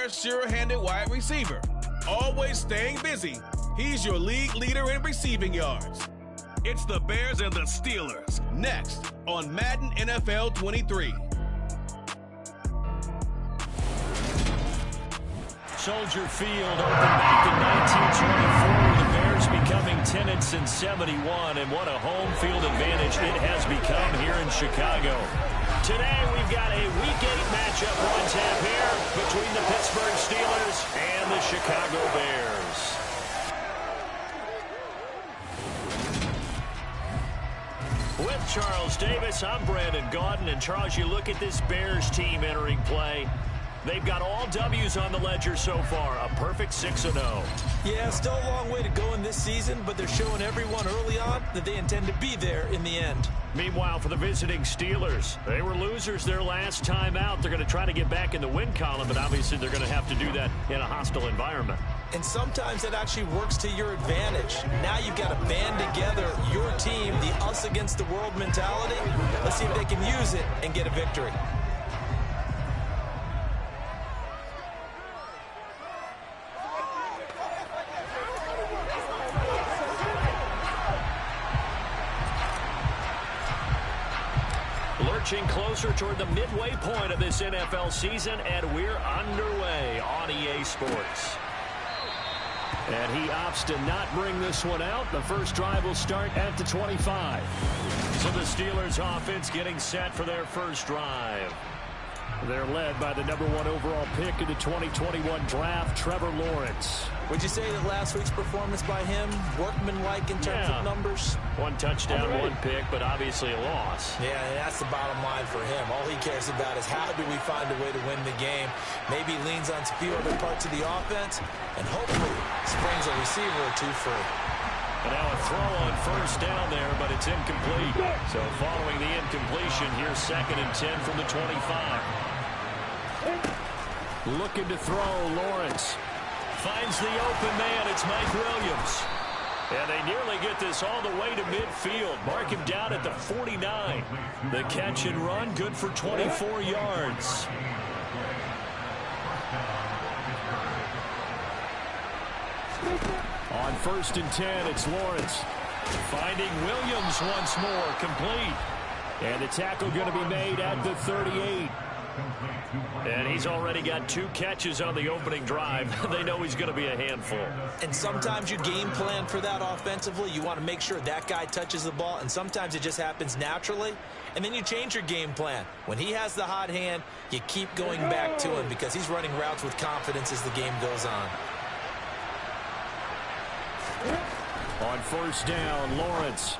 their sure-handed wide receiver. Always staying busy, he's your league leader in receiving yards. It's the Bears and the Steelers, next on Madden NFL 23. Soldier Field opened back in 1924, the Bears becoming 10-71, and what a home field advantage it has become here in Chicago. Today we've got a Week 8 matchup on tap here between the Pittsburgh Steelers and the Chicago Bears. With Charles Davis, I'm Brandon Gaudin, and Charles, you look at this Bears team entering play. They've got all W's on the ledger so far, a perfect 6-0. Yeah, still a long way to go in this season, but they're showing everyone early on that they intend to be there in the end. Meanwhile, for the visiting Steelers, they were losers their last time out. They're going to try to get back in the win column, but obviously they're going to have to do that in a hostile environment. And sometimes that actually works to your advantage. Now you've got to band together your team, the us against the world mentality. Let's see if they can use it and get a victory. Lurching closer toward the midway point of this NFL season, and we're underway on EA Sports. And he opts to not bring this one out. The first drive will start at the 25. So the Steelers offense getting set for their first drive. They're led by the #1 overall pick in the 2021 draft, Trevor Lawrence. Would you say that last week's performance by him, workmanlike in terms of numbers? 1 touchdown, 1 pick, but obviously a loss. Yeah, that's the bottom line for him. All he cares about is how do we find a way to win the game. Maybe he leans on a few other parts of the offense, and hopefully springs a receiver or two free. And now a throw on first down there, but it's incomplete. So following the incompletion, here's 2nd and 10 from the 25. Looking to throw, Lawrence. Finds the open man, it's Mike Williams. And they nearly get this all the way to midfield. Mark him down at the 49. The catch and run, good for 24 yards. On 1st and 10, it's Lawrence. Finding Williams once more, complete. And the tackle going to be made at the 38. And he's already got 2 catches on the opening drive. They know he's going to be a handful. And sometimes you game plan for that offensively. You want to make sure that guy touches the ball, and sometimes it just happens naturally. And then you change your game plan. When he has the hot hand, you keep going back to him because he's running routes with confidence as the game goes on. On 1st down, Lawrence.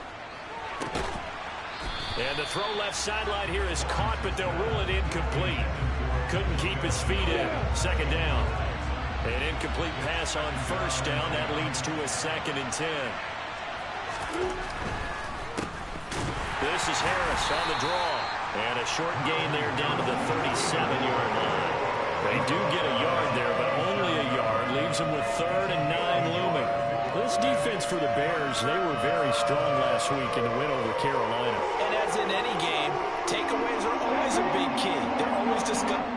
And the throw left sideline here is caught, but they'll rule it incomplete. Couldn't keep his feet in. 2nd down. An incomplete pass on 1st down. That leads to a 2nd and 10. This is Harris on the draw. And a short gain there down to the 37-yard line. They do get a yard there, but only a yard. Leaves them with 3rd and 9 looming. This defense for the Bears, they were very strong last week in the win over Carolina. And as in any game, takeaways are always a big key. They're always discussed.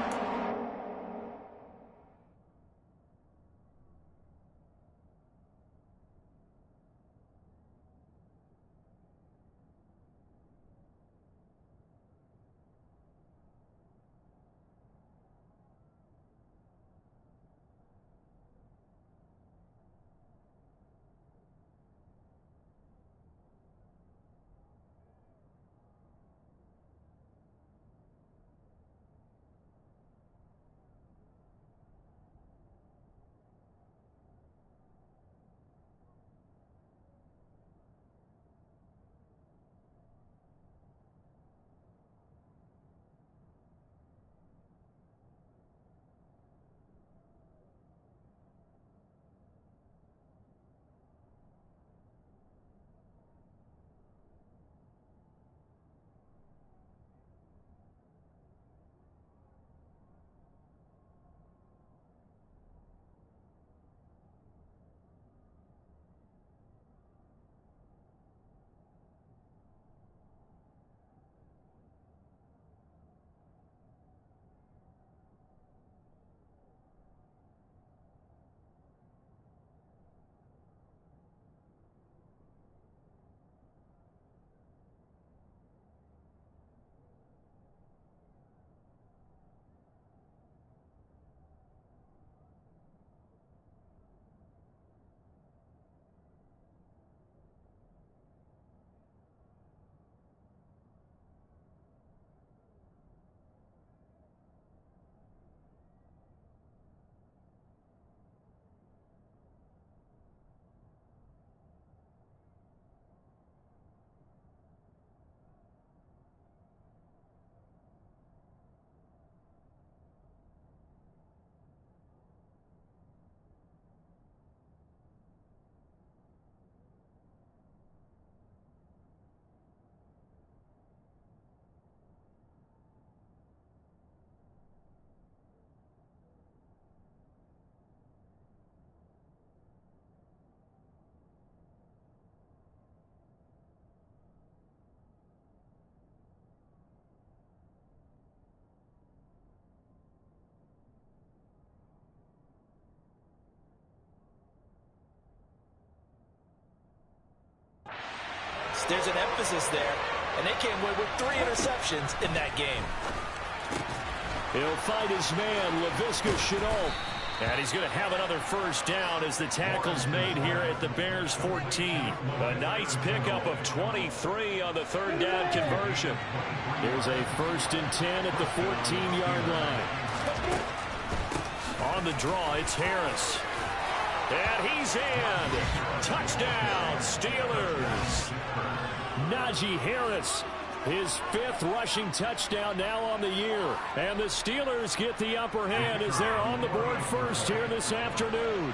There's an emphasis there, and they came away with 3 interceptions in that game. He'll find his man, Laviska Shenault. And he's going to have another first down as the tackle's made here at the Bears 14. A nice pickup of 23 on the third down conversion. There's a 1st and 10 at the 14-yard line. On the draw, it's Harris. And he's in. Touchdown, Steelers. Najee Harris. His 5th rushing touchdown now on the year. And the Steelers get the upper hand as they're on the board first here this afternoon.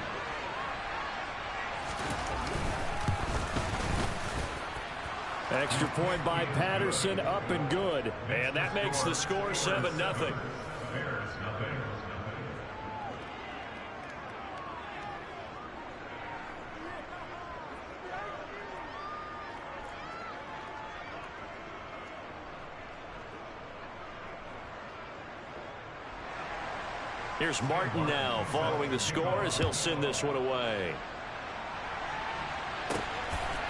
Extra point by Patterson, up and good. And that makes the score 7-0. Here's Martin now following the score as he'll send this one away.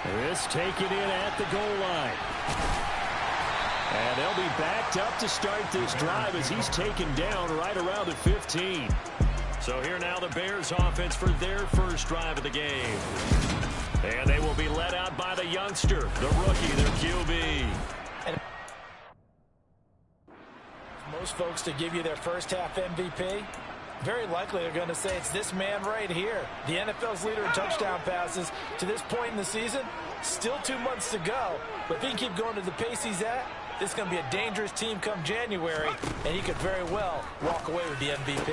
This taken in at the goal line. And they'll be backed up to start this drive as he's taken down right around the 15. So here now the Bears offense for their first drive of the game. And they will be led out by the youngster, the rookie, their QB. Most folks to give you their first half MVP, very likely they're going to say it's this man right here. The NFL's leader in touchdown passes to this point in the season. Still 2 months to go, but if he can keep going to the pace he's at, this is going to be a dangerous team come January, and he could very well walk away with the MVP.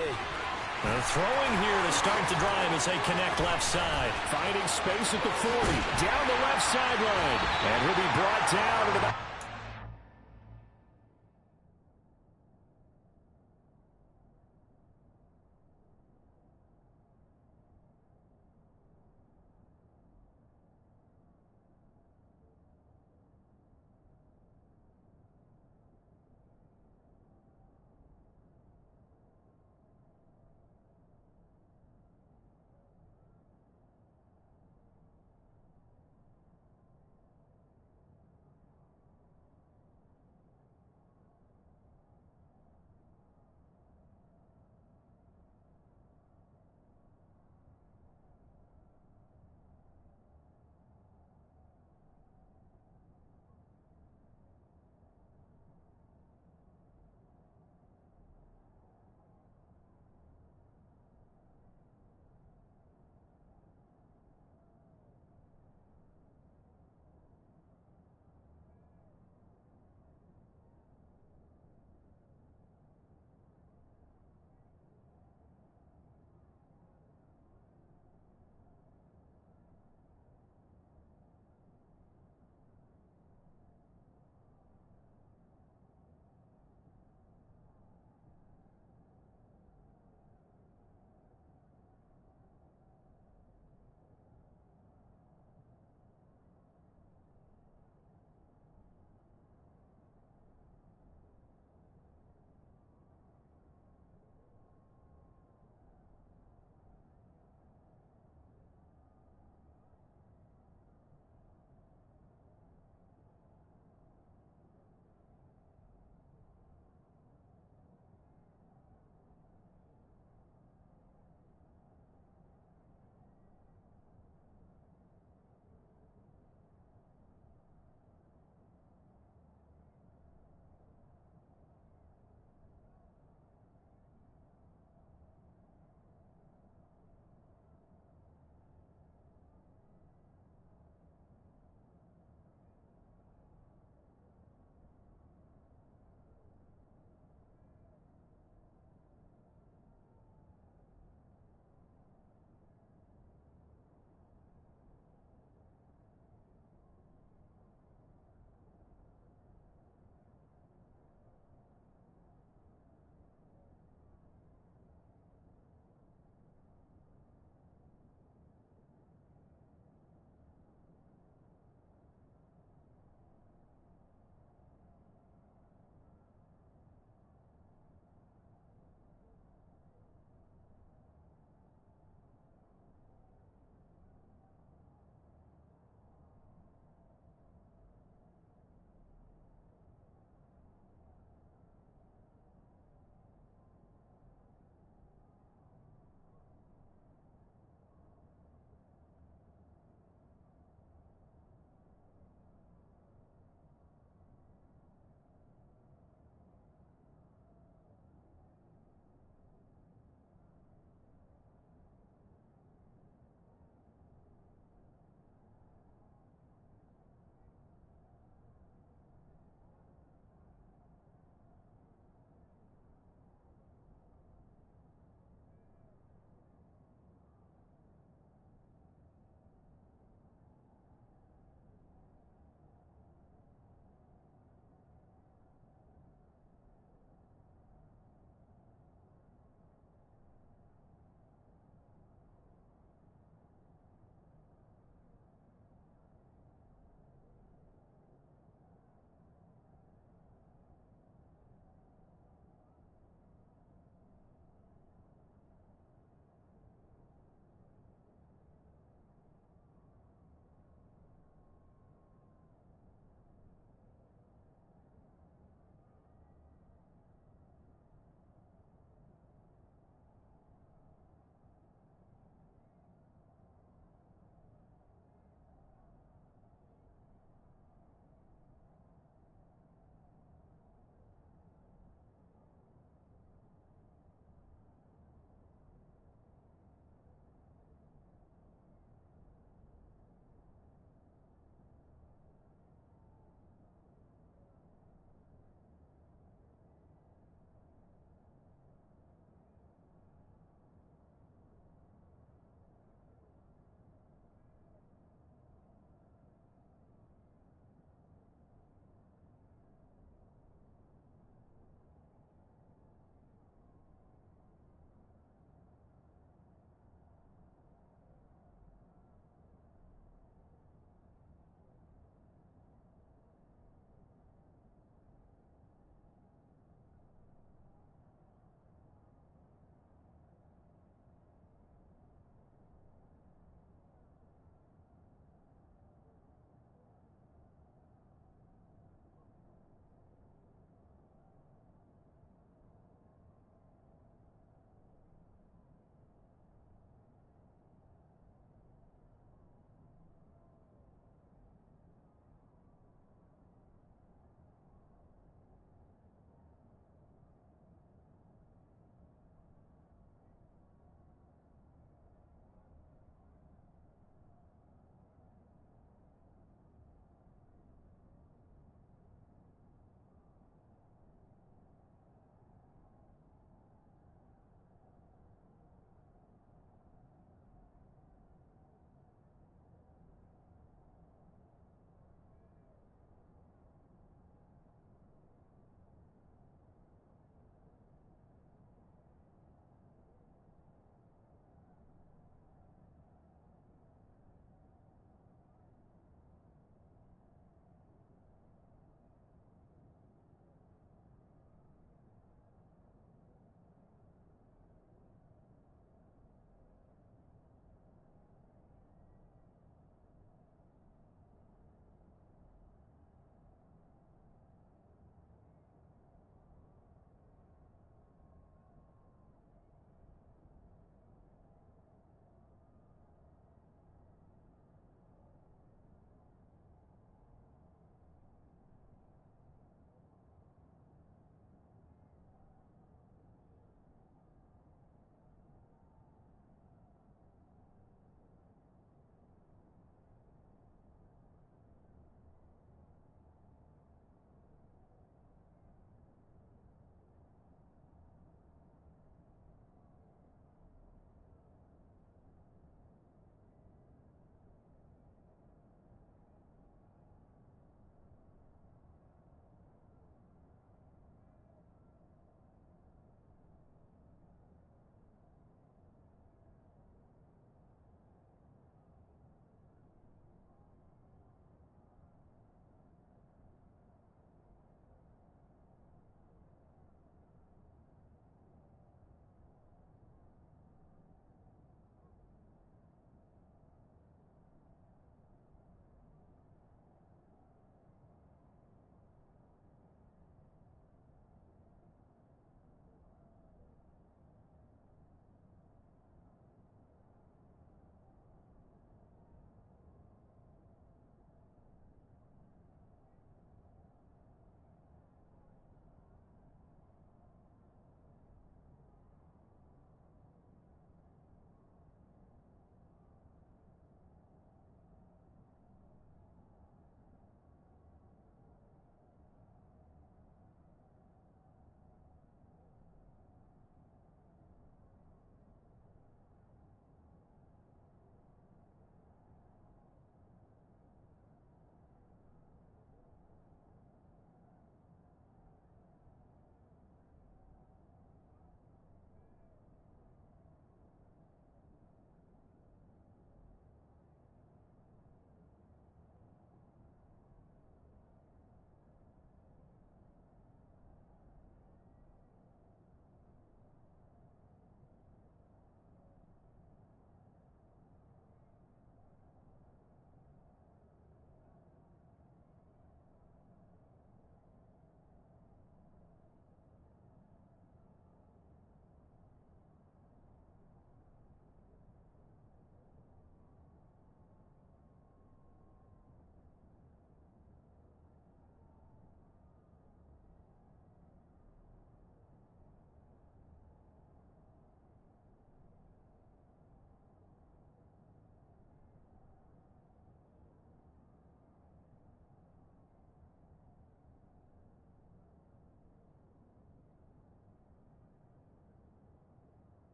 Throwing here to start the drive as they connect left side. Finding space at the 40, down the left sideline, and he'll be brought down at about...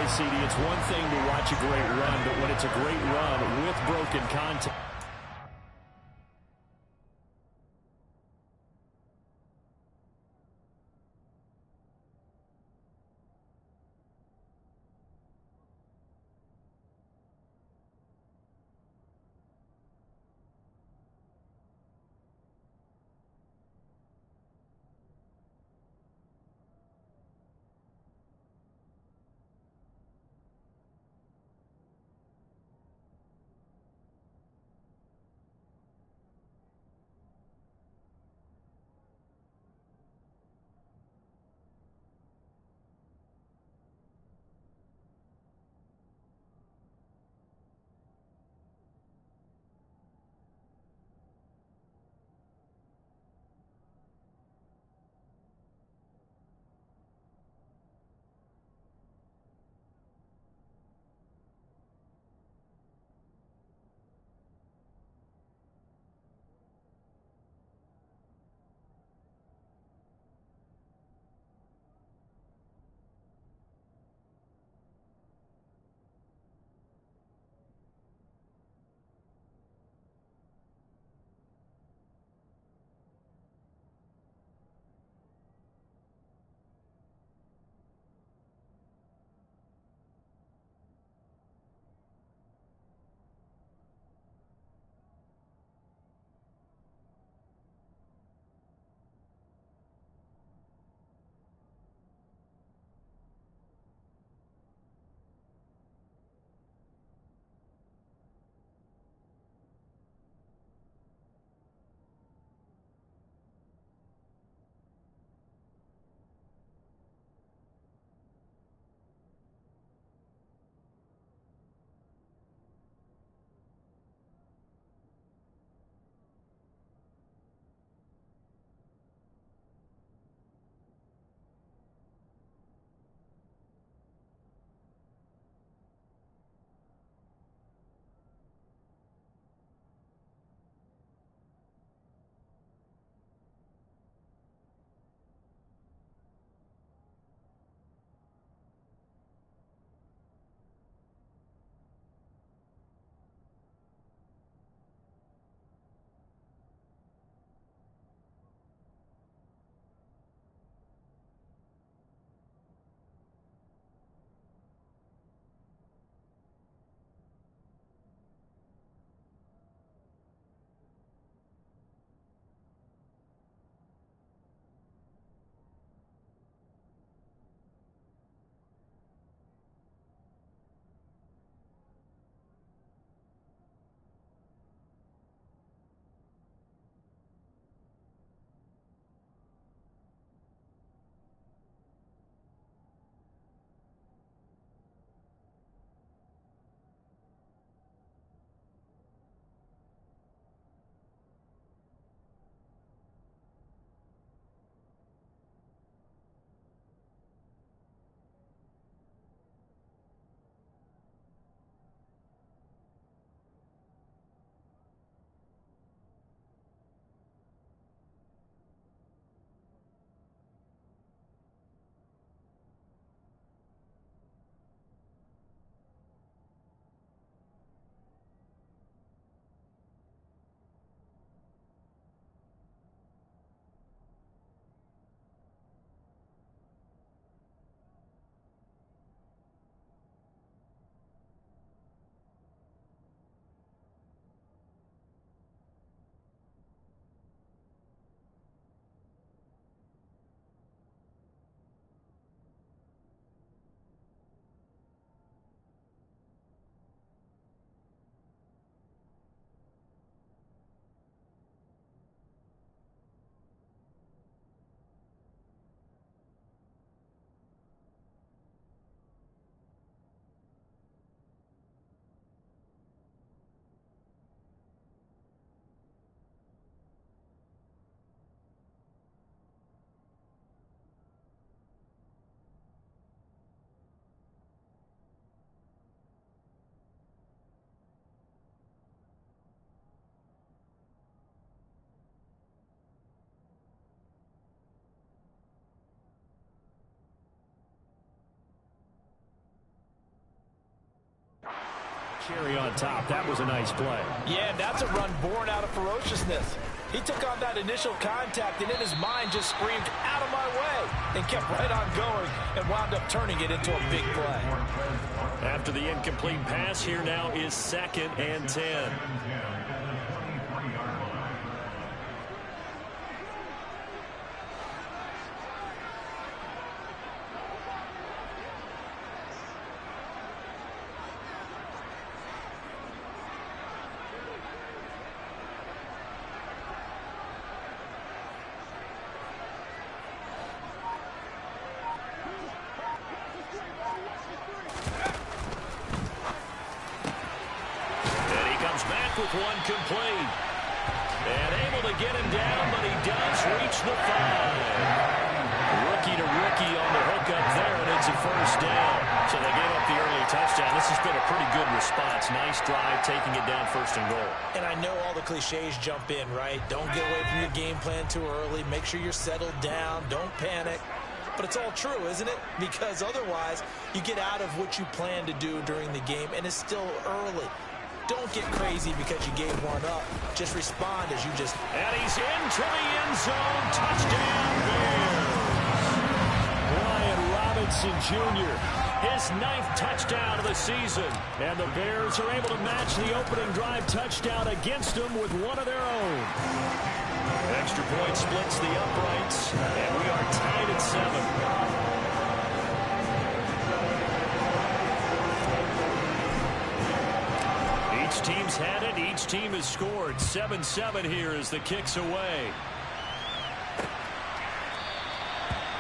say, CD, it's one thing to watch a great run, but when it's a great run with broken contact. Cherry on top. That was a nice play. Yeah, that's a run born out of ferociousness. He took on that initial contact, and in his mind just screamed, out of my way, and kept right on going and wound up turning it into a big play. After the incomplete pass, here now is 2nd and 10. With one complete. And able to get him down, but he does reach the 5. Rookie to rookie on the hook up there, and it's a first down. So they gave up the early touchdown. This has been a pretty good response. Nice drive, taking it down 1st and goal. And I know all the cliches jump in, right? Don't get away from your game plan too early. Make sure you're settled down. Don't panic. But it's all true, isn't it? Because otherwise, you get out of what you plan to do during the game, and it's still early. Don't get crazy because you gave one up. Just respond as you just... And he's into the end zone. Touchdown, Bears. Brian Robinson Jr., his 9th touchdown of the season. And the Bears are able to match the opening drive touchdown against them with one of their own. Extra point splits the uprights, and we are tied at 7. Each team's had it. Each team has scored. 7-7 here as the kick's away.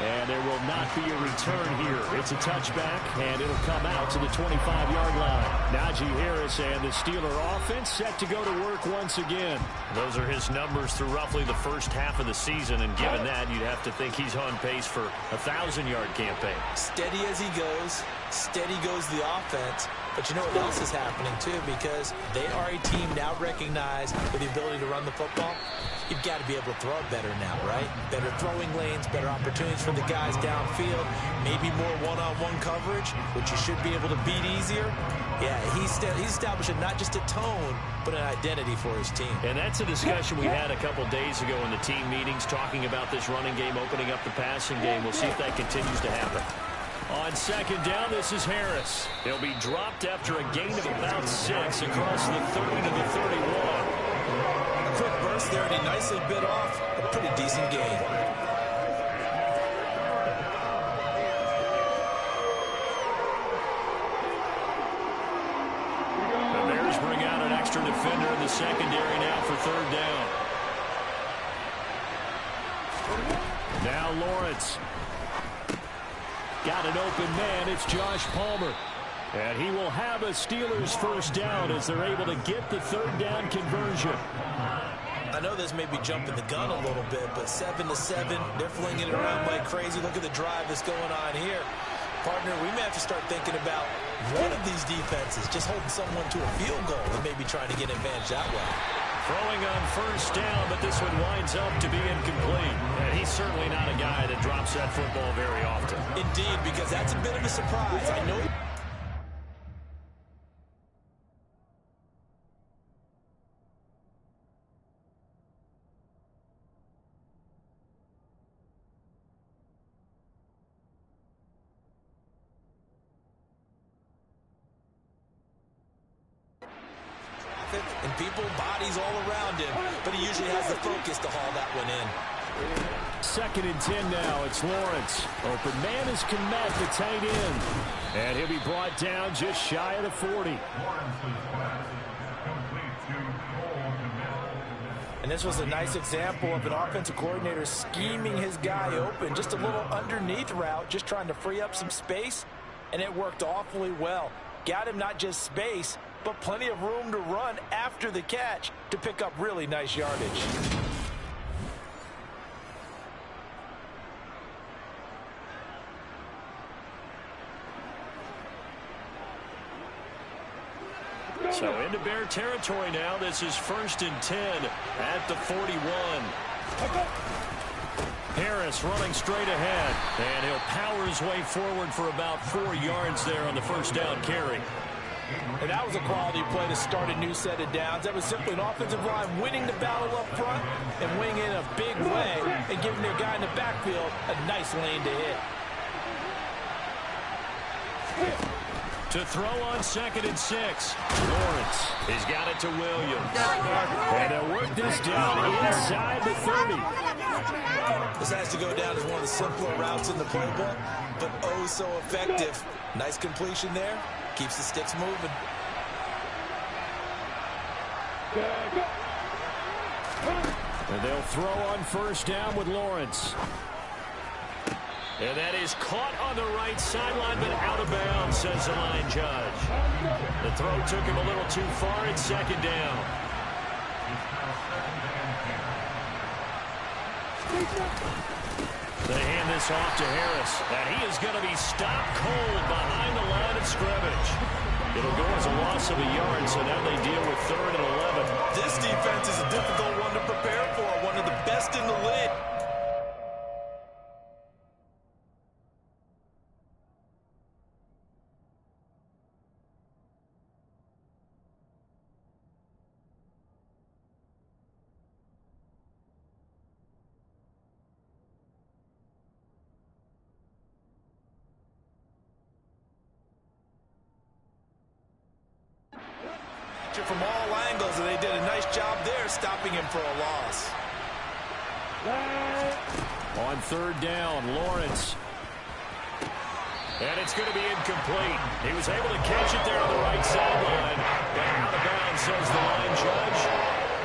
And there will not be a return here. It's a touchback, and it'll come out to the 25-yard line. Najee Harris and the Steeler offense set to go to work once again. Those are his numbers through roughly the first half of the season, and given that, you'd have to think he's on pace for a 1,000-yard campaign. Steady as he goes. Steady goes the offense. But you know what else is happening, too, because they are a team now recognized with the ability to run the football. You've got to be able to throw it better now, right? Better throwing lanes, better opportunities for the guys downfield, maybe more one-on-one coverage, which you should be able to beat easier. Yeah, he's establishing not just a tone, but an identity for his team. And that's a discussion we had a couple days ago in the team meetings, talking about this running game, opening up the passing game. We'll see if that continues to happen. On 2nd down, this is Harris. He'll be dropped after a gain of about 6 across the 30 to the 31. A quick burst there, and he nicely bit off a pretty decent gain. The Bears bring out an extra defender in the secondary now for 3rd down. Now Lawrence. Got an open man. It's Josh Palmer. And he will have a Steelers first down as they're able to get the 3rd down conversion. I know this may be jumping the gun a little bit, but 7-7, they're flinging it around like crazy. Look at the drive that's going on here. Partner, we may have to start thinking about one of these defenses just holding someone to a field goal and maybe trying to get an advantage that way. Throwing on 1st down, but this one winds up to be incomplete. And he's certainly not a guy that drops that football very often. Indeed, because that's a bit of a surprise. I know. And people, bodies all around him, but he usually has the focus to haul that one in. 2nd and 10 now. It's Lawrence. Open man is Kmet, the tight end. And he'll be brought down just shy of the 40. And this was a nice example of an offensive coordinator scheming his guy open. Just a little underneath route, just trying to free up some space, and it worked awfully well. Got him not just space, but plenty of room to run after the catch to pick up really nice yardage. So into Bear territory now. This is 1st and 10 at the 41. Harris running straight ahead, and he'll power his way forward for about 4 yards there on the 1st down carry. And that was a quality play to start a new set of downs. That was simply an offensive line winning the battle up front and winning in a big way and giving their guy in the backfield a nice lane to hit. To throw on 2nd and 6. Lawrence has got it to Williams. And they'll work this down inside the 30. This has to go down as one of the simpler routes in the playbook, but oh so effective. Nice completion there. Keeps the sticks moving. And they'll throw on 1st down with Lawrence. And that is caught on the right sideline, but out of bounds, says the line judge. The throw took him a little too far at 2nd down. They hand this off to Harris, and he is going to be stopped cold behind the line of scrimmage. It'll go as a loss of a yard, so now they deal with 3rd and 11. This defense is a difficult one to prepare for, one of the best in the league. From all angles, and they did a nice job there stopping him for a loss. On 3rd down, Lawrence. And it's going to be incomplete. He was able to catch it there on the right sideline, but out of bounds, says the line judge.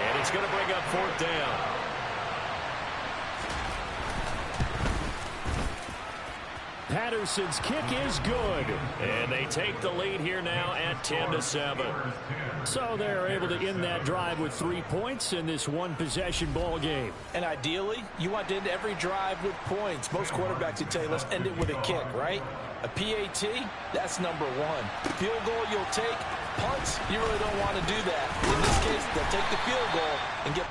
And it's going to bring up 4th down. Patterson's kick is good. And they take the lead here now at 10-7. So they're able to end that drive with 3 points in this one-possession ball game. And ideally, you want to end every drive with points. Most quarterbacks would tell you, let's end it with a kick, right? A PAT, that's #1. Field goal you'll take. Punts, you really don't want to do that. In this case, they'll take the field goal and get...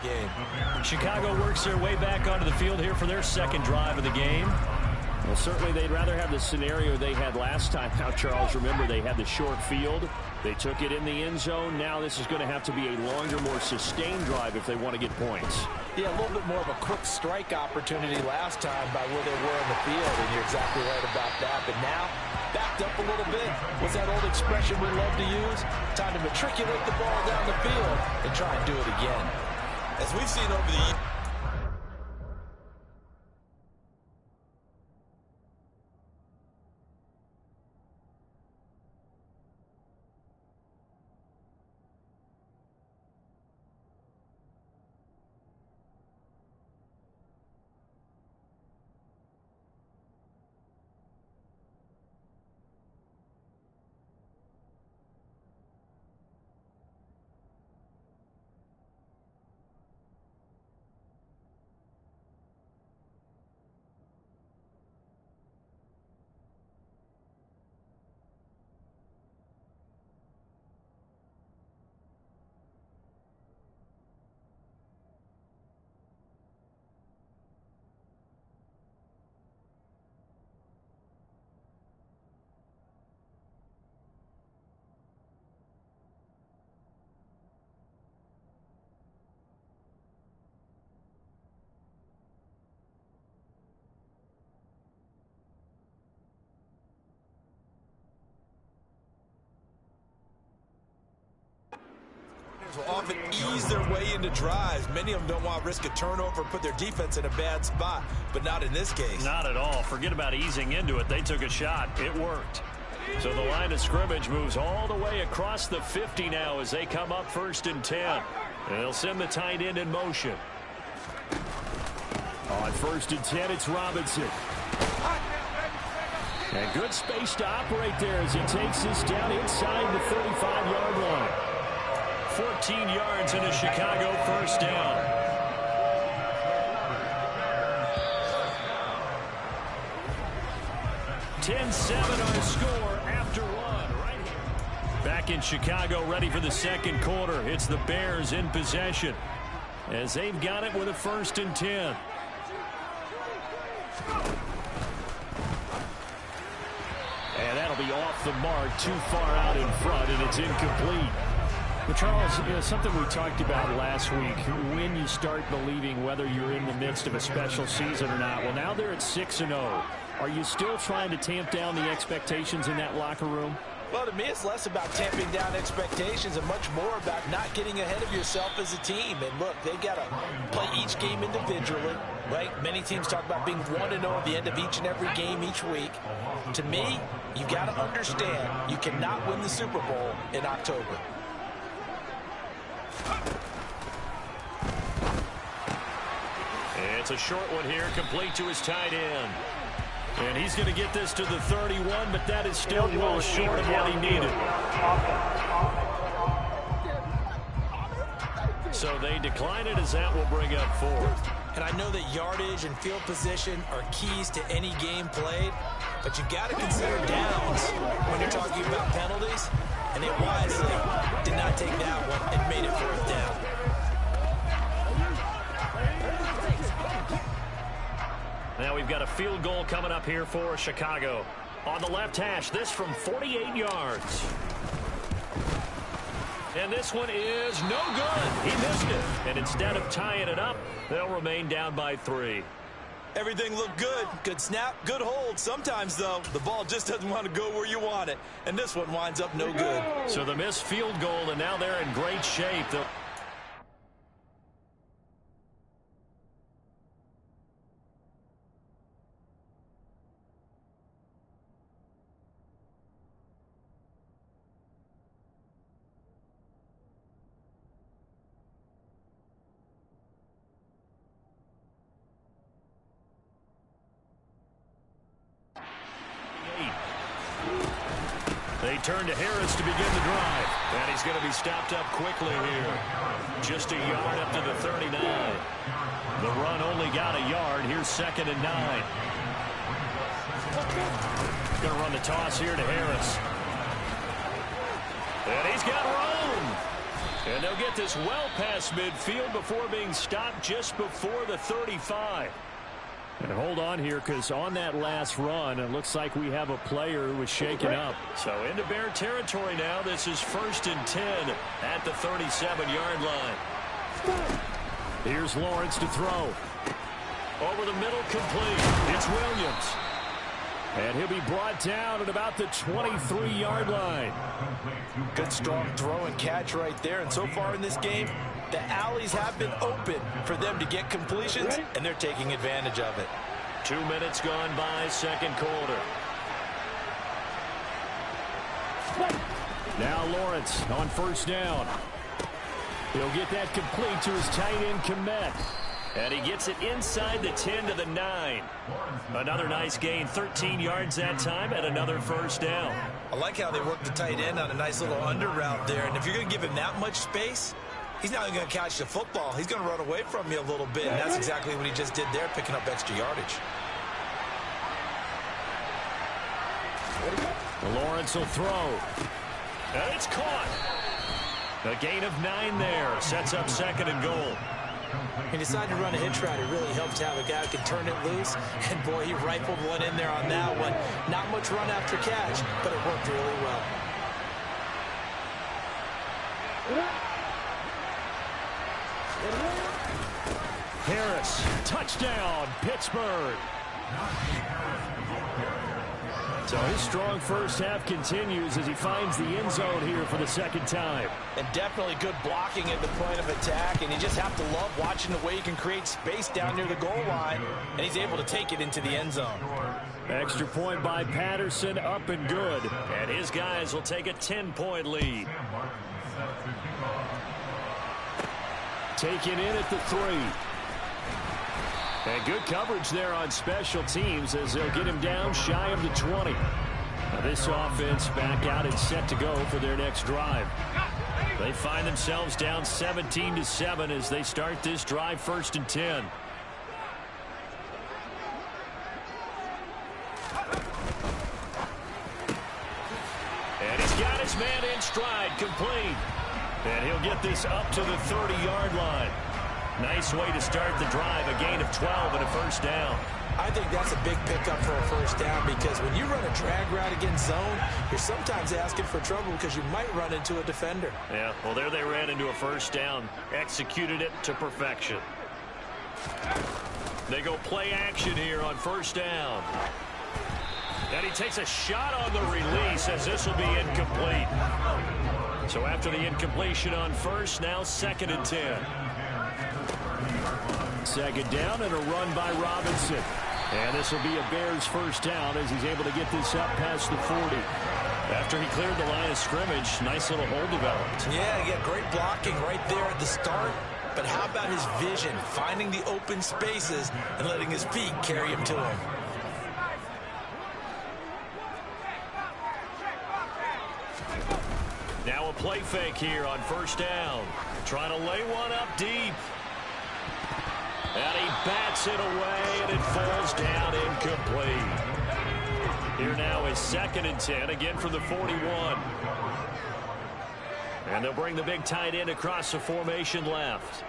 game. Chicago works their way back onto the field here for their second drive of the game. Well, certainly they'd rather have the scenario they had last time out, Charles. Remember, they had the short field. They took it in the end zone. Now this is going to have to be a longer, more sustained drive if they want to get points. Yeah, a little bit more of a quick strike opportunity last time by where they were in the field, and you're exactly right about that. But now backed up a little bit. What's that old expression we love to use? Time to matriculate the ball down the field and try and do it again. As we've seen over the years. Will often ease their way into drives. Many of them don't want to risk a turnover, put their defense in a bad spot, but not in this case. Not at all. Forget about easing into it. They took a shot. It worked. So the line of scrimmage moves all the way across the 50 now as they come up 1st and 10. And they'll send the tight end in motion. On 1st and 10, it's Robinson. And good space to operate there as he takes this down inside the 35-yard line. 14 yards and a Chicago 1st down. (10-7) our score after one. Right here. Back in Chicago, ready for the second quarter. It's the Bears in possession as they've got it with a 1st and 10. And that'll be off the mark, too far out in front, and it's incomplete. But Charles, something we talked about last week, when you start believing whether you're in the midst of a special season or not. Well, now they're at 6-0. Are you still trying to tamp down the expectations in that locker room? Well, to me, it's less about tamping down expectations and much more about not getting ahead of yourself as a team. And look, they've got to play each game individually, right? Many teams talk about being 1-0 at the end of each and every game each week. To me, you got to understand you cannot win the Super Bowl in October. It's a short one here, complete to his tight end. And he's going to get this to the 31, but that is still well short of what he needed. So they decline it as that will bring up 4th. And I know that yardage and field position are keys to any game played, but you got to consider downs when you're talking about penalties. And they wisely did not take that one and made it 4th down. Now we've got a field goal coming up here for Chicago. On the left hash, this from 48 yards. And this one is no good. He missed it. And instead of tying it up, they'll remain down by 3. Everything looked good. Good snap, good hold. Sometimes, though, the ball just doesn't want to go where you want it. And this one winds up no good. So the missed field goal, and now they're in great shape. They turn to Harris to begin the drive. And he's going to be stopped up quickly here. Just a yard up to the 39. The run only got a yard. Here's 2nd and 9. Going to run the toss here to Harris. And he's got room. And they'll get this well past midfield before being stopped just before the 35. And hold on here, because on that last run, it looks like we have a player who was shaken up. So into Bear territory now. This is 1st and 10 at the 37-yard line. Here's Lawrence to throw. Over the middle, complete. It's Williams. And he'll be brought down at about the 23-yard line. Good strong throw and catch right there. And so far in this game, the alleys have been open for them to get completions, and they're taking advantage of it. 2 minutes gone by, second quarter. Now Lawrence on first down. He'll get that complete to his tight end, Kmet. And he gets it inside the 10 to the 9. Another nice gain, 13 yards that time, and another first down. I like how they work the tight end on a nice little under route there. And if you're going to give him that much space, he's not even going to catch the football. He's going to run away from you a little bit, and that's exactly what he just did there, picking up extra yardage. Lawrence will throw. And it's caught. A gain of 9 there. Sets up second and goal. He decided to run a hitch route. It really helps to have a guy who can turn it loose. And, boy, he rifled one in there on that one. Not much run after catch, but it worked really well. Harris, touchdown, Pittsburgh. So his strong first half continues as he finds the end zone here for the second time. And definitely good blocking at the point of attack, and you just have to love watching the way he can create space down near the goal line, and he's able to take it into the end zone. Extra point by Patterson, up and good. And his guys will take a 10-point lead. Taken in at the 3. And good coverage there on special teams as they'll get him down shy of the 20. Now this offense back out and set to go for their next drive. They find themselves down 17-7 as they start this drive, 1st and 10. And he's got his man in stride, complete. And he'll get this up to the 30-yard line. Nice way to start the drive, a gain of 12 and a first down. I think that's a big pickup for a first down because when you run a drag route against zone, you're sometimes asking for trouble because you might run into a defender. Yeah, well, there they ran into a first down, executed it to perfection. They go play action here on first down. And he takes a shot on the release as this will be incomplete. So after the incompletion on first, now 2nd and 10. Second down and a run by Robinson. And this will be a Bears first down as he's able to get this up past the 40. After he cleared the line of scrimmage, nice little hole developed. Yeah, he got great blocking right there at the start. But how about his vision, finding the open spaces and letting his feet carry him to him? Now a play fake here on first down. Trying to lay one up deep. And he bats it away, and it falls down incomplete. Here now is 2nd and 10, again from the 41. And they'll bring the big tight end across the formation left.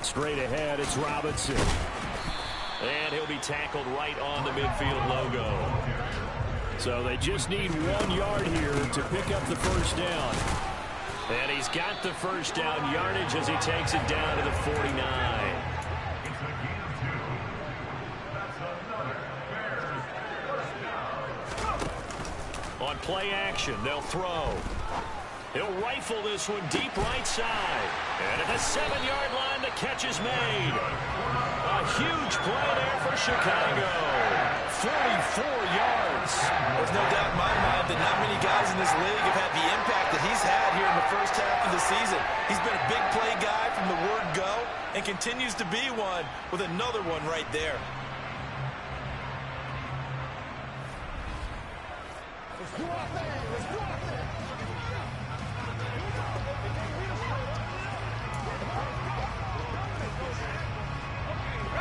Straight ahead, it's Robinson. And he'll be tackled right on the midfield logo. So they just need 1 yard here to pick up the first down. And he's got the first down yardage as he takes it down to the 49. On play action, they'll throw. He'll rifle this one deep right side. And at the 7-yard line, the catch is made. A huge play there for Chicago. 44 yards. There's no doubt in my mind that not many guys in this league have had the impact that he's had here in the first half of the season. He's been a big play guy from the word go and continues to be one with another one right there.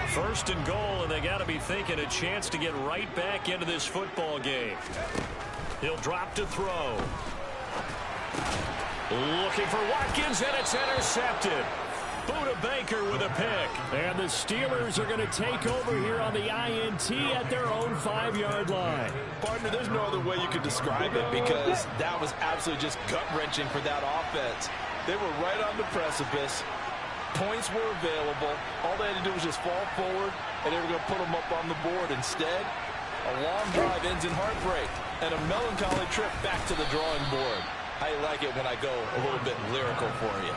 First and goal, and they got to be thinking a chance to get right back into this football game. He'll drop to throw. Looking for Watkins, and it's intercepted. Buda Baker with a pick. And the Steelers are going to take over here on the INT at their own 5-yard line. Partner, there's no other way you could describe it because that was absolutely just gut-wrenching for that offense. They were right on the precipice. Points were available. All they had to do was just fall forward, and they were going to put them up on the board. Instead, a long drive ends in heartbreak and a melancholy trip back to the drawing board. I like it when I go a little bit lyrical for you.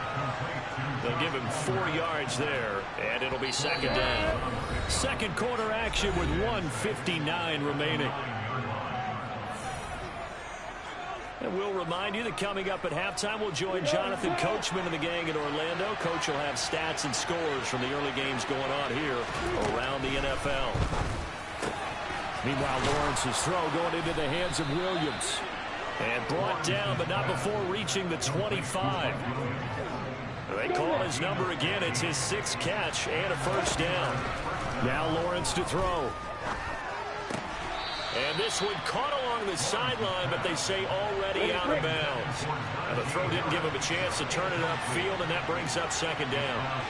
They'll give him 4 yards there, and it'll be second down. Second quarter action with 1:59 remaining. And we'll remind you that coming up at halftime, we'll join Jonathan Coachman and the gang in Orlando. Coach will have stats and scores from the early games going on here around the NFL. Meanwhile, Lawrence's throw going into the hands of Williams. And brought down, but not before reaching the 25. They call his number again. It's his 6th catch and a first down. Now Lawrence to throw. And this one caught along the sideline, but they say already out of bounds. And the throw didn't give him a chance to turn it upfield, and that brings up second down.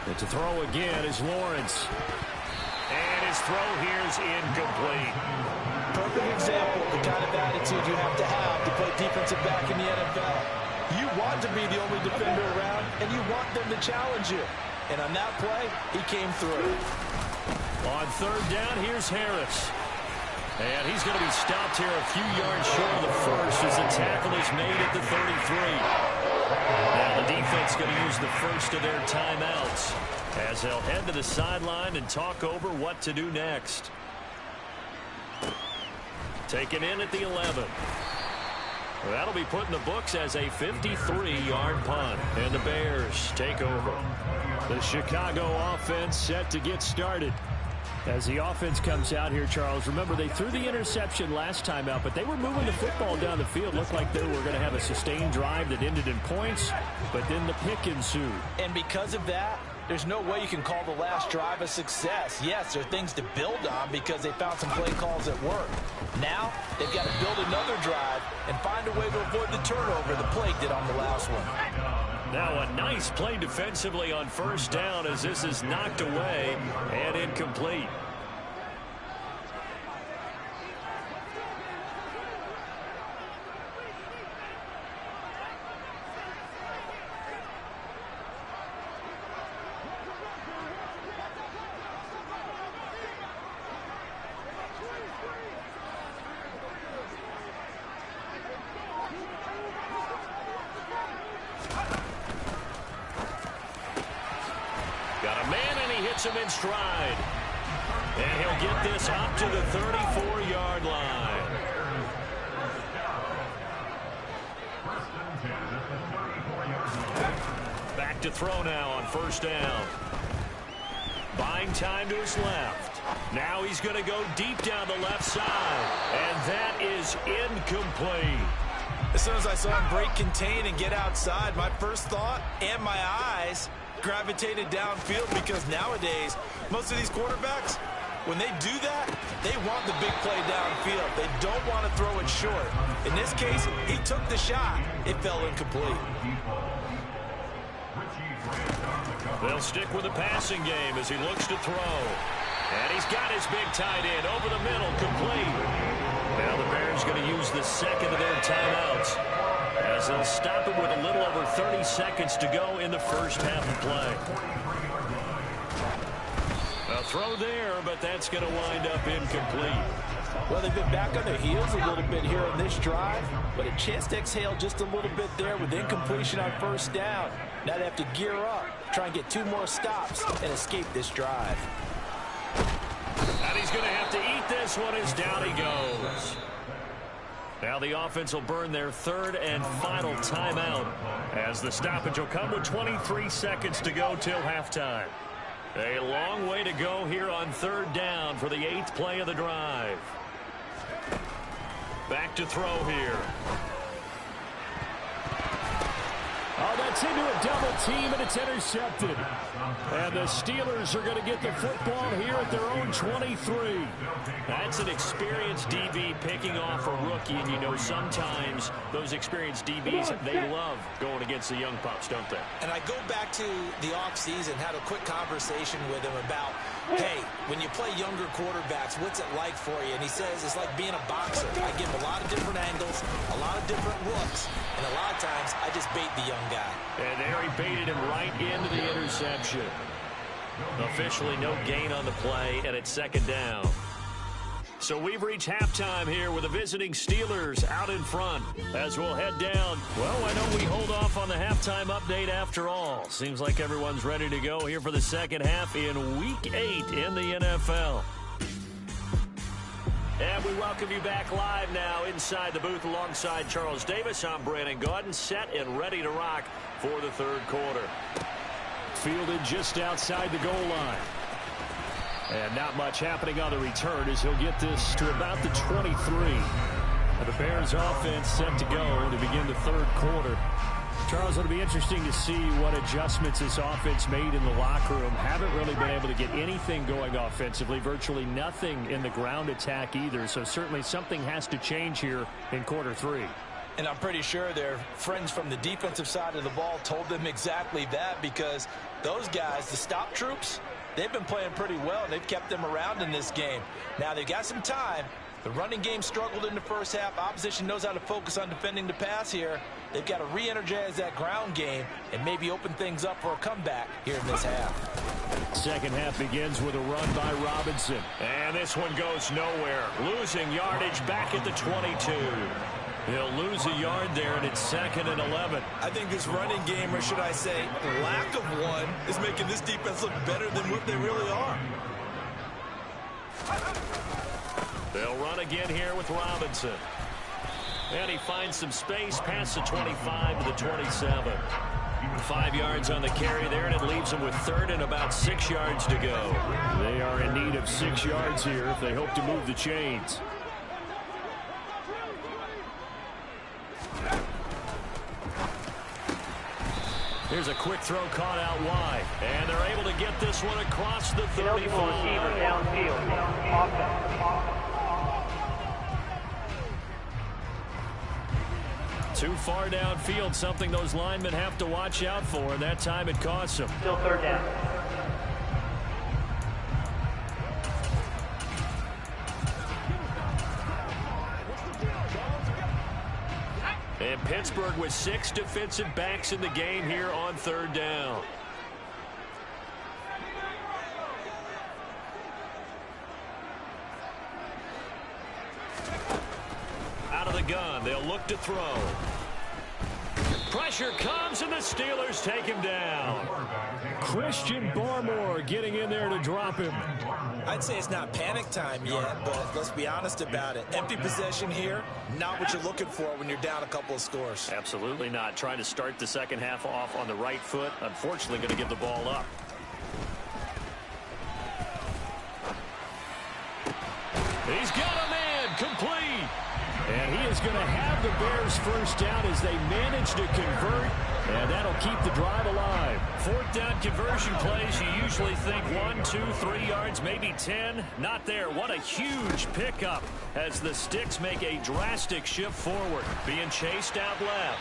And to throw again is Lawrence. And his throw here is incomplete. Perfect example of the kind of attitude you have to play defensive back in the NFL. You want to be the only defender around, and you want them to challenge you. And on that play, he came through. On third down, here's Harris. And he's going to be stopped here a few yards short of the first as the tackle is made at the 33. Now the defense going to use the first of their timeouts as they'll head to the sideline and talk over what to do next. Taken in at the 11. That'll be put in the books as a 53-yard punt. And the Bears take over. The Chicago offense set to get started. As the offense comes out here, Charles, remember they threw the interception last time out, but they were moving the football down the field. Looked like they were going to have a sustained drive that ended in points, but then the pick ensued. And because of that, there's no way you can call the last drive a success. Yes, there are things to build on because they found some play calls that work. Now, they've got to build another drive and find a way to avoid the turnover the plague did on the last one. Now a nice play defensively on first down as this is knocked away and incomplete. Him in stride. And he'll get this up to the 34-yard line. Back to throw now on first down. Buying time to his left. Now he's going to go deep down the left side. And that is incomplete. As soon as I saw him break contain and get outside, my first thought and my eyes gravitated downfield because nowadays, most of these quarterbacks, when they do that, they want the big play downfield. They don't want to throw it short. In this case, he took the shot. It fell incomplete. They'll stick with the passing game as he looks to throw. And he's got his big tight end over the middle, complete. Now the Bears going to use the second of their timeouts as they'll stop it with a little over 30 seconds to go in the first half of play. A throw there, but that's going to wind up incomplete. Well, they've been back on their heels a little bit here on this drive, but a chance to exhale just a little bit there with incompletion on first down. Now they have to gear up, try and get 2 more stops, and escape this drive. And he's going to have to eat this one as down he goes. Now the offense will burn their third and final timeout as the stoppage will come with 23 seconds to go till halftime. A long way to go here on third down for the 8th play of the drive. Back to throw here. Oh, that's into a double team, and it's intercepted. And the Steelers are going to get the football here at their own 23. That's an experienced DB picking off a rookie, and you know sometimes those experienced DBs, they love going against the young pups, don't they? And I go back to the offseason, had a quick conversation with him about hey, when you play younger quarterbacks, what's it like for you? And he says it's like being a boxer. I give a lot of different angles, a lot of different looks, and a lot of times I just bait the young guy. And there he baited him right into the interception. Officially no gain on the play, and it's second down. So we've reached halftime here with the visiting Steelers out in front as we'll head down. Well, why don't we hold off on the halftime update after all? Seems like everyone's ready to go here for the second half in Week 8 in the NFL. And we welcome you back live now inside the booth alongside Charles Davis. I'm Brandon Gaudin, set and ready to rock for the third quarter. Fielded just outside the goal line. And not much happening on the return as he'll get this to about the 23. And the Bears offense set to go to begin the third quarter. Charles, it'll be interesting to see what adjustments this offense made in the locker room. Haven't really been able to get anything going offensively, virtually nothing in the ground attack either. So certainly something has to change here in quarter three. And I'm pretty sure their friends from the defensive side of the ball told them exactly that, because those guys, the stop troops, they've been playing pretty well, and they've kept them around in this game. Now, they've got some time. The running game struggled in the first half. Opposition knows how to focus on defending the pass here. They've got to re-energize that ground game and maybe open things up for a comeback here in this half. Second half begins with a run by Robinson. And this one goes nowhere. Losing yardage back at the 22. He'll lose a yard there, and it's 2nd and 11. I think this running game, or should I say lack of one, is making this defense look better than what they really are. They'll run again here with Robinson. And he finds some space past the 25 to the 27. 5 yards on the carry there, and it leaves them with 3rd and about 6 yards to go. They are in need of 6 yards here if they hope to move the chains. Here's a quick throw caught out wide. And they're able to get this one across the 35. Too far downfield, something those linemen have to watch out for, and that time it costs them. Still 3rd down. And Pittsburgh with 6 defensive backs in the game here on 3rd down. Out of the gun, they'll look to throw. Pressure comes, and the Steelers take him down. Christian Barmore getting in there to drop him. I'd say it's not panic time yet, but let's be honest about it. Empty possession here, not what you're looking for when you're down a couple of scores. Absolutely not. Trying to start the second half off on the right foot. Unfortunately, going to give the ball up. He's got a man complete. And he is going to have the Bears first down as they manage to convert. And that'll keep the drive alive. 4th down conversion plays, you usually think 1, 2, 3 yards, maybe 10. Not there. What a huge pickup as the Sticks make a drastic shift forward. Being chased out left.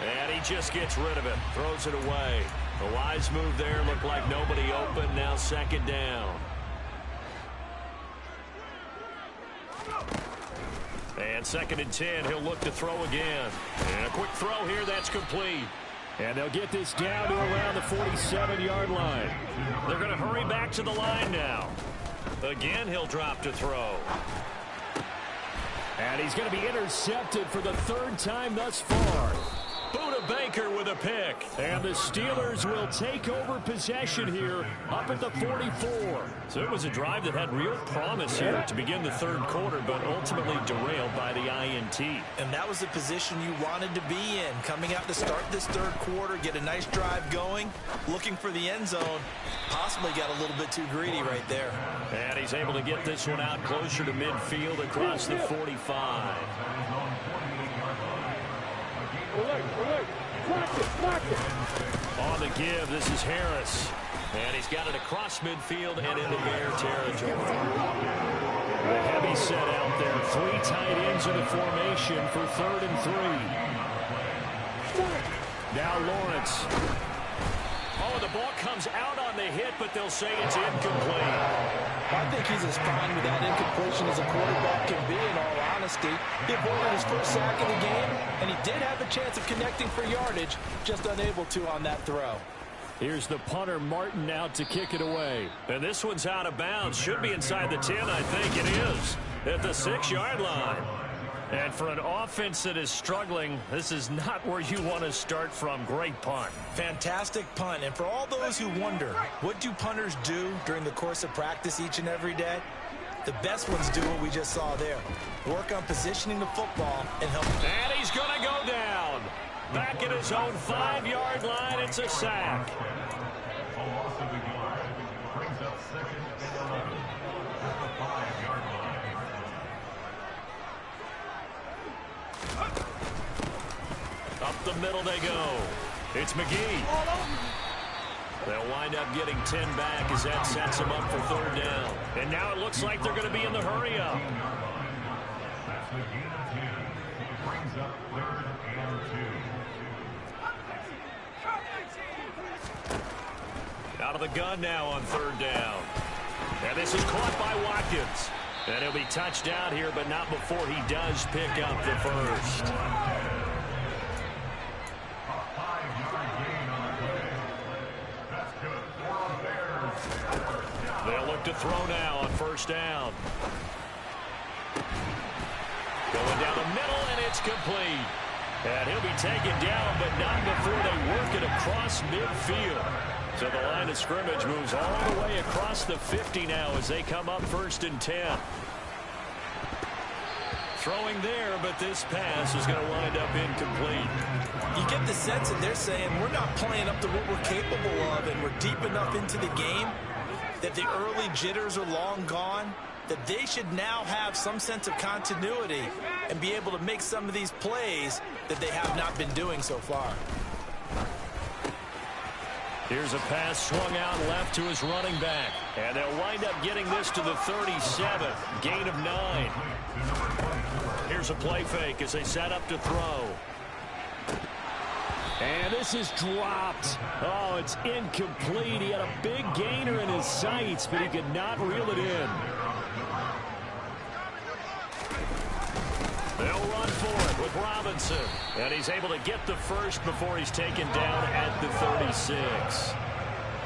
And he just gets rid of it. Throws it away. A wise move there. Looked like nobody open. Now 2nd down. And 2nd and 10. He'll look to throw again. And a quick throw here. That's complete. And they'll get this down to around the 47-yard line. They're going to hurry back to the line now. Again, he'll drop to throw. And he's going to be intercepted for the 3rd time thus far. Buda Baker with a pick. And the Steelers will take over possession here up at the 44. So it was a drive that had real promise here to begin the 3rd quarter, but ultimately derailed by the INT. And that was the position you wanted to be in. Coming out to start this 3rd quarter, get a nice drive going, looking for the end zone. Possibly got a little bit too greedy right there. And he's able to get this one out closer to midfield across the 45. On the give, this is Harris. And he's got it across midfield and into Bear territory. The heavy set out there. 3 tight ends in the formation for 3rd and 3. Now Lawrence. and the ball comes out on the hit, but they'll say it's incomplete. I think he's as fine with that incompletion as a quarterback can be, in all honesty. He avoided his first sack of the game, and he did have a chance of connecting for yardage, just unable to on that throw. Here's the punter, Martin, out to kick it away. And this one's out of bounds. Should be inside the 10, I think it is, at the 6-yard line. And for an offense that is struggling, this is not where you want to start from. Great punt. Fantastic punt. And for all those who wonder, what do punters do during the course of practice each and every day? The best ones do what we just saw there. Work on positioning the football and help. And he's going to go down. Back at his own 5-yard line, it's a sack. Up the middle they go. It's McGee. They'll wind up getting 10 back as that sets them up for 3rd down. And now it looks like they're going to be in the hurry up. Out of the gun now on 3rd down. And this is caught by Watkins. And he'll be touched down here, but not before he does pick up the first. They'll look to throw now on 1st down. Going down the middle, and it's complete. And he'll be taken down, but not before they work it across midfield. So the line of scrimmage moves all the way across the 50 now as they come up 1st and 10. Throwing there, but this pass is going to wind up incomplete. You get the sense that they're saying we're not playing up to what we're capable of, and we're deep enough into the game that the early jitters are long gone, that they should now have some sense of continuity and be able to make some of these plays that they have not been doing so far. Here's a pass swung out left to his running back. And they'll wind up getting this to the 37. Gain of 9. Here's a play fake as they set up to throw. And this is dropped. Oh, it's incomplete. He had a big gainer in his sights, but he could not reel it in. They'll run for it with Robinson. And he's able to get the first before he's taken down at the 36.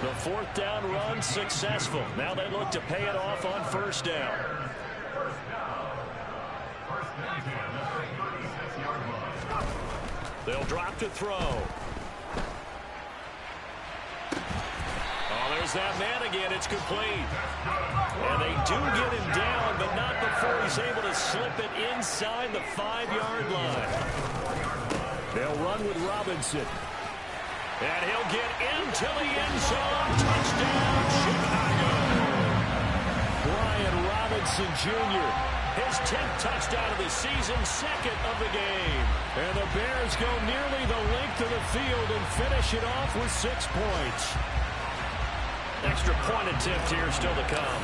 The 4th down run successful. Now they look to pay it off on 1st down. They'll drop to throw. Oh, there's that man again. It's complete. And they do get him down, but not before he's able to slip it inside the 5-yard line. They'll run with Robinson. And he'll get into the end zone. Touchdown, Chicago. Brian Robinson Jr., his 10th touchdown of the season, 2nd of the game. And the Bears go nearly the length of the field and finish it off with 6 points. Extra point attempt here still to come.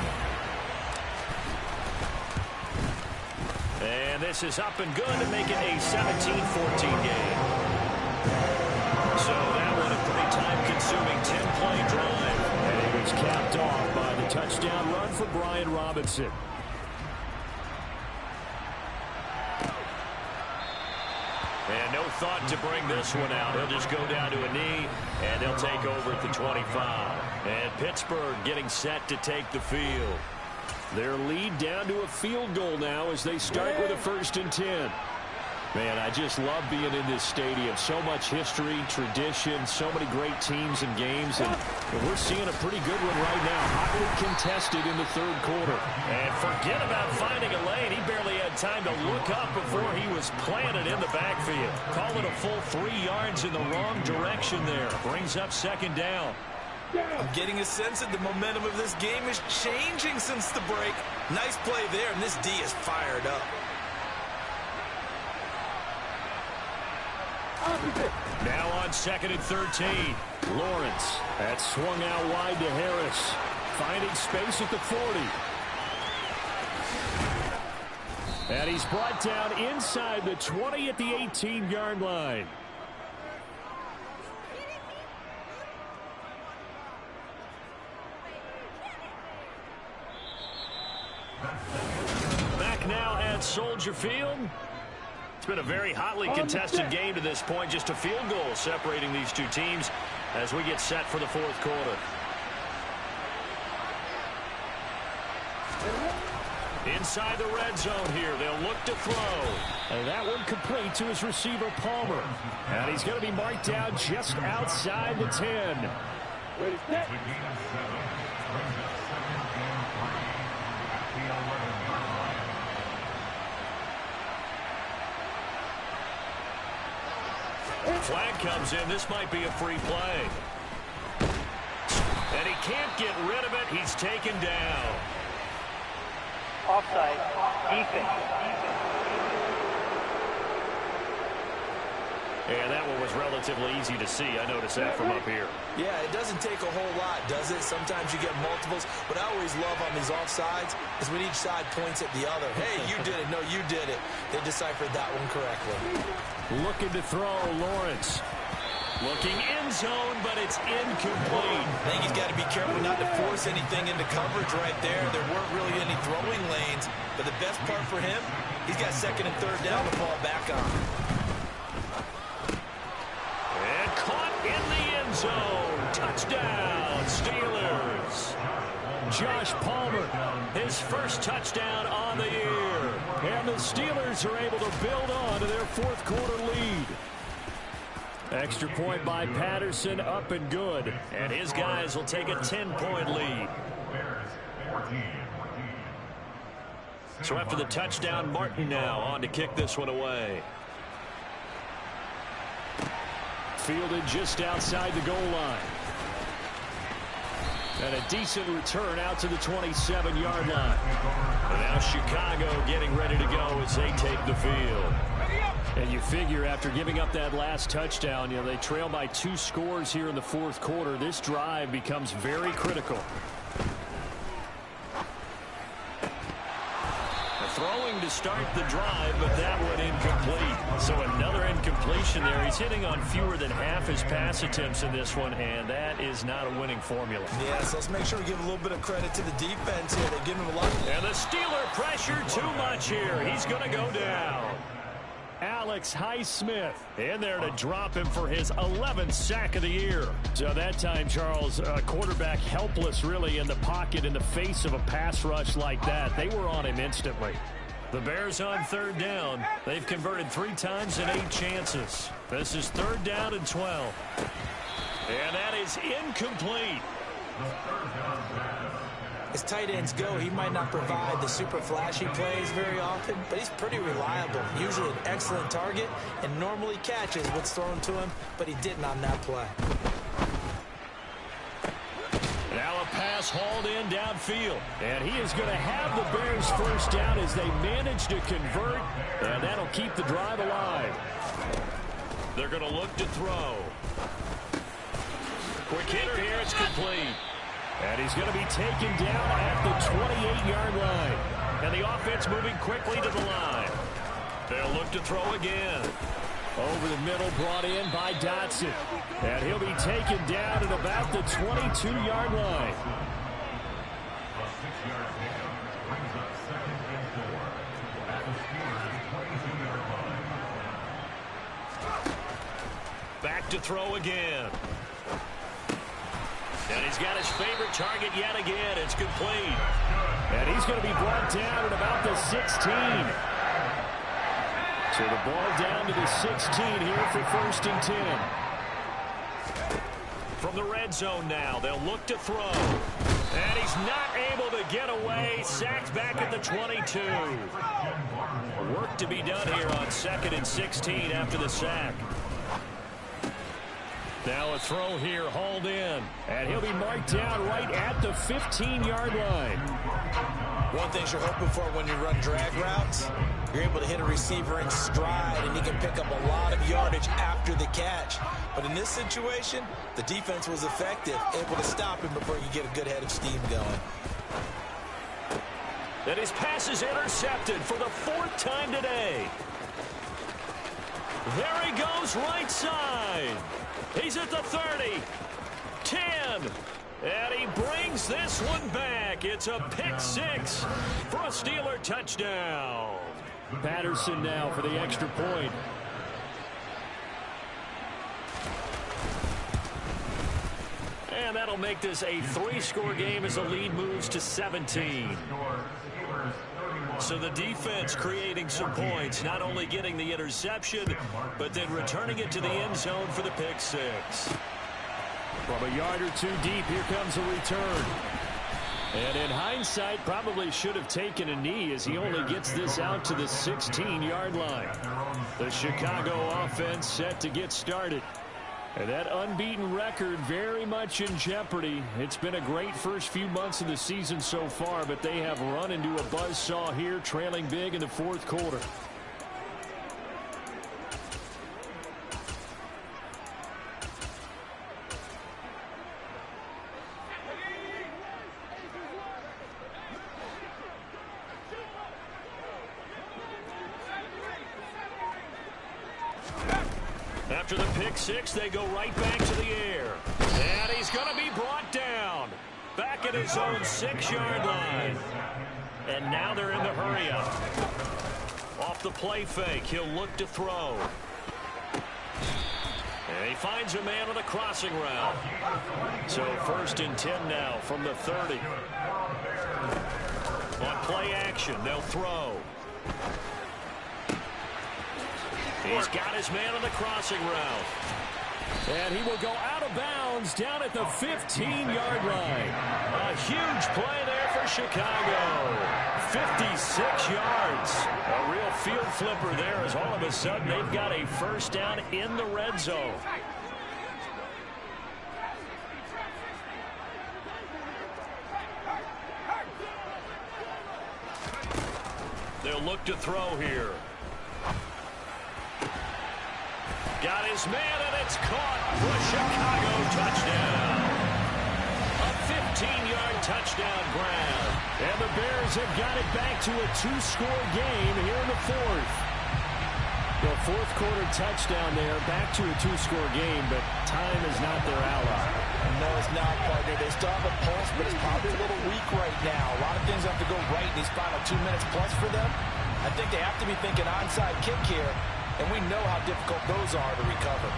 And this is up and good to make it a 17-14 game. So that one a pretty time-consuming 10-play drive. And it was capped off by the touchdown run for Brian Robinson. And no thought to bring this one out. He'll just go down to a knee, and they'll take over at the 25. And Pittsburgh getting set to take the field. Their lead down to a field goal now as they start with a 1st and 10. Man, I just love being in this stadium. So much history, tradition, so many great teams and games. And we're seeing a pretty good one right now. Hotly contested in the 3rd quarter. And forget about finding a lane. He barely had time to look up before he was planted in the backfield. Call it a full 3 yards in the wrong direction there. Brings up 2nd down. I'm getting a sense that the momentum of this game is changing since the break. Nice play there, and this D is fired up. Now on 2nd and 13. Lawrence. That swung out wide to Harris. Finding space at the 40. And he's brought down inside the 20 at the 18-yard line. back now at Soldier Field. It's been a very hotly contested game to this point. Just a field goal separating these two teams as we get set for the fourth quarter. Inside the red zone here. They'll look to throw. And that one complete to his receiver, Palmer. And he's going to be marked down just outside the 10. Flag comes in. This might be a free play. And he can't get rid of it. He's taken down. Offside. Defense. And that one was relatively easy to see. I noticed that from up here. Yeah, it doesn't take a whole lot, does it? Sometimes you get multiples. What I always love on these offsides is when each side points at the other. Hey, you did it. No, you did it. They deciphered that one correctly. Looking to throw, Lawrence. Looking end zone, but it's incomplete. I think he's got to be careful not to force anything into coverage right there. There weren't really any throwing lanes. But the best part for him, he's got second and third down to fall back on. And caught in the end zone. Touchdown, Steelers. Josh Palmer, his first touchdown on the year. And the Steelers are able to build on to their fourth quarter lead. Extra point by Patterson, up and good. And his guys will take a 10-point lead. So after the touchdown, Martin now on to kick this one away. Fielded just outside the goal line. And a decent return out to the 27-yard line. And now Chicago getting ready to go as they take the field. And you figure after giving up that last touchdown, you know, they trail by 2 scores here in the fourth quarter. This drive becomes very critical. Throwing to start the drive, but that one incomplete. So another incompletion there. He's hitting on fewer than half his pass attempts in this one, and that is not a winning formula. Yeah, so let's make sure we give a little bit of credit to the defense here. They give him a lot. And the Steeler pressure too much here. He's going to go down. Alex Highsmith in there to drop him for his 11th sack of the year. So that time, Charles, quarterback helpless really in the pocket in the face of a pass rush like that. They were on him instantly. The Bears on third down. They've converted 3 times in 8 chances. This is third down and 12. And that is incomplete. As tight ends go, he might not provide the super flashy plays very often, but he's pretty reliable. Usually an excellent target and normally catches what's thrown to him, but he didn't on that play. Now a pass hauled in downfield. And he is going to have the Bears first down as they manage to convert, and that'll keep the drive alive. They're going to look to throw. Quick hitter here, it's complete. And he's going to be taken down at the 28-yard line. And the offense moving quickly to the line. They'll look to throw again. Over the middle, brought in by Dotson. And he'll be taken down at about the 22-yard line. Back to throw again. And he's got his favorite target yet again. It's complete. And he's going to be brought down at about the 16. So the ball down to the 16 here for first and 10. From the red zone now, they'll look to throw. And he's not able to get away. Sacked back at the 22. Work to be done here on second and 16 after the sack. Now a throw here, hauled in. And he'll be marked down right at the 15-yard line. One thing you're hoping for when you run drag routes, you're able to hit a receiver in stride, and he can pick up a lot of yardage after the catch. But in this situation, the defense was effective, able to stop him before you get a good head of steam going. And his pass is intercepted for the 4th time today. There he goes right side. He's at the 30, 10, And he brings this one back. It's a pick six for a Steeler touchdown. Patterson now for the extra point. And that'll make this a 3-score game as the lead moves to 17. So the defense creating some points, not only getting the interception, but then returning it to the end zone for the pick six. From a yard or two deep, here comes a return. And in hindsight, probably should have taken a knee as he only gets this out to the 16-yard line. The Chicago offense set to get started. And that unbeaten record very much in jeopardy. It's been a great first few months of the season so far, but they have run into a buzzsaw here, trailing big in the fourth quarter. After the pick six, they go right back to the air. And he's going to be brought down. Back at his own 6-yard line. And now they're in the hurry-up. Off the play fake, he'll look to throw. And he finds a man on the crossing route. So 1st and 10 now from the 30. On play action, they'll throw. He's got his man on the crossing route. And he will go out of bounds down at the 15-yard line. A huge play there for Chicago. 56 yards. A real field flipper there as all of a sudden they've got a first down in the red zone. They'll look to throw here. Got his man, and it's caught for a Chicago touchdown. A 15-yard touchdown grab. And the Bears have got it back to a 2-score game here in the fourth. The fourth quarter touchdown there, back to a 2-score game, but time is not their ally. No, it's not, partner. They still have a pulse, but it's probably a little weak right now. A lot of things have to go right in these final 2 minutes plus for them. I think they have to be thinking onside kick here. And we know how difficult those are to recover.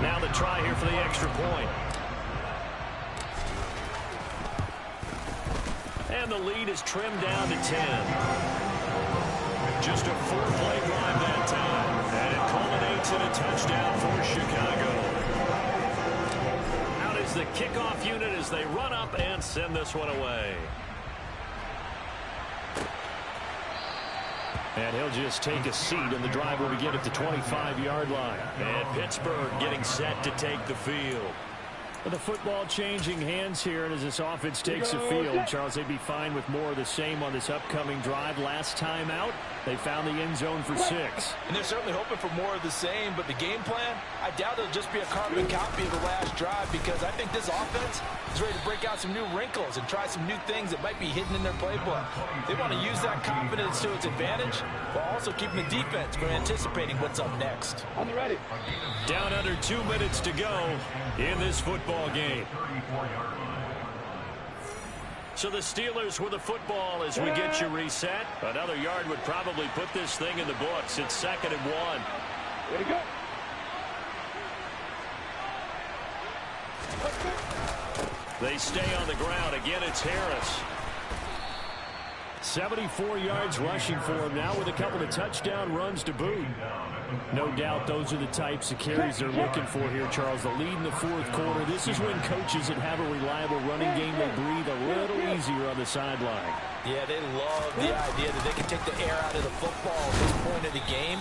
Now the try here for the extra point. And the lead is trimmed down to 10. Just a 4-play drive that time. And it culminates in a touchdown for Chicago. The kickoff unit as they run up and send this one away. And he'll just take a seat, and the drive will begin at the 25-yard line. And Pittsburgh getting set to take the field. The football changing hands here, and as this offense takes the field, Charles, they'd be fine with more of the same on this upcoming drive. Last time out, they found the end zone for 6. And they're certainly hoping for more of the same, but the game plan, I doubt it'll just be a carbon copy of the last drive, because I think this offense is ready to break out some new wrinkles and try some new things that might be hidden in their playbook. They want to use that confidence to its advantage, while also keeping the defense from anticipating what's up next. On the ready. Down under 2 minutes to go in this football game. So the Steelers with the football as we get you reset. Another yard would probably put this thing in the books. It's 2nd and 1. Way to go. They stay on the ground. Again, it's Harris. 74 yards rushing for him now with a couple of touchdown runs to boot. No doubt those are the types of carries they're looking for here, Charles. The lead in the fourth quarter. This is when coaches that have a reliable running game, they breathe a little easier on the sideline. Yeah, they love the idea that they can take the air out of the football at this point of the game.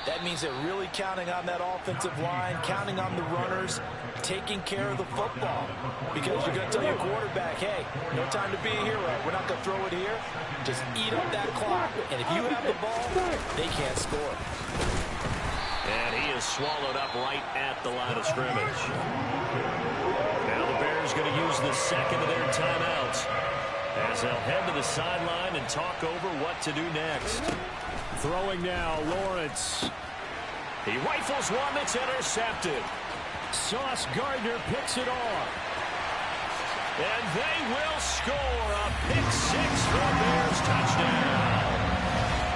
That means they're really counting on that offensive line, counting on the runners, taking care of the football. Because you're going to tell your quarterback, hey, no time to be a hero. We're not going to throw it here. Just eat up that clock. And if you have the ball, they can't score. And he is swallowed up right at the line of scrimmage. Now the Bears going to use the second of their timeouts. as they'll head to the sideline and talk over what to do next. Throwing now, Lawrence. He rifles one that's intercepted. Sauce Gardner picks it off. And they will score a pick-6 for a Bears touchdown.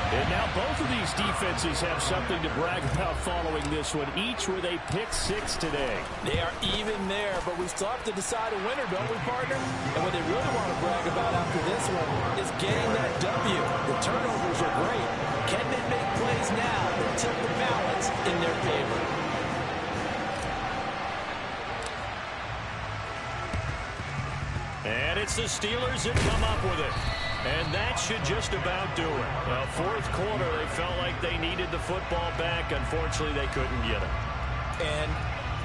And now both of these defenses have something to brag about following this one, each with a pick-6 today. They are even there, but we still have to decide a winner, don't we, partner? And what they really want to brag about after this one is getting that W. The turnovers are great. Can they make plays now that tilt the balance in their favor? And it's the Steelers that come up with it. And that should just about do it. Fourth quarter, they felt like they needed the football back. Unfortunately, they couldn't get it. And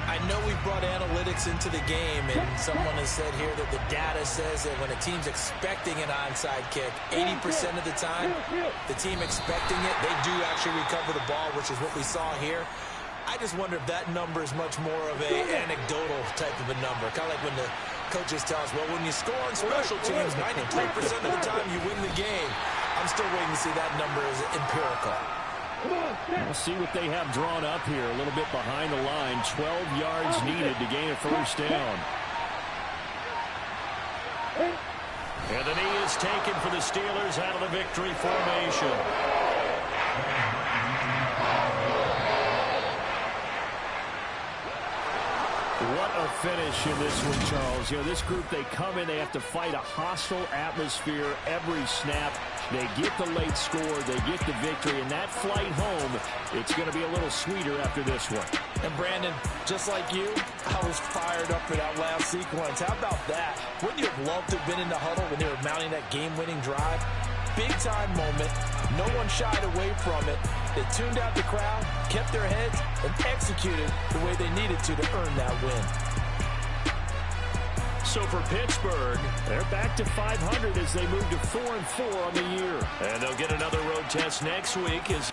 I know we brought analytics into the game, and someone has said here that the data says that when a team's expecting an onside kick, 80% of the time, the team expecting it, they do actually recover the ball, which is what we saw here. I just wonder if that number is much more of a anecdotal type of a number. Kind of like when the coaches tell us, well, when you score on special teams, 93% of the time you win the game. I'm still waiting to see that number as empirical. We'll see what they have drawn up here. A little bit behind the line. 12 yards needed to gain a first down. And the knee is taken for the Steelers out of the victory formation. What a finish in this one, Charles. You know, this group, they come in, they have to fight a hostile atmosphere every snap. They get the late score, they get the victory, and that flight home, it's going to be a little sweeter after this one. And Brandon, just like you, I was fired up for that last sequence. How about that? Wouldn't you have loved to have been in the huddle when they were mounting that game-winning drive? Big-time moment. No one shied away from it. They tuned out the crowd, kept their heads, and executed the way they needed to earn that win. So for Pittsburgh, they're back to 500 as they move to 4-4 on the year. And they'll get another road test next week as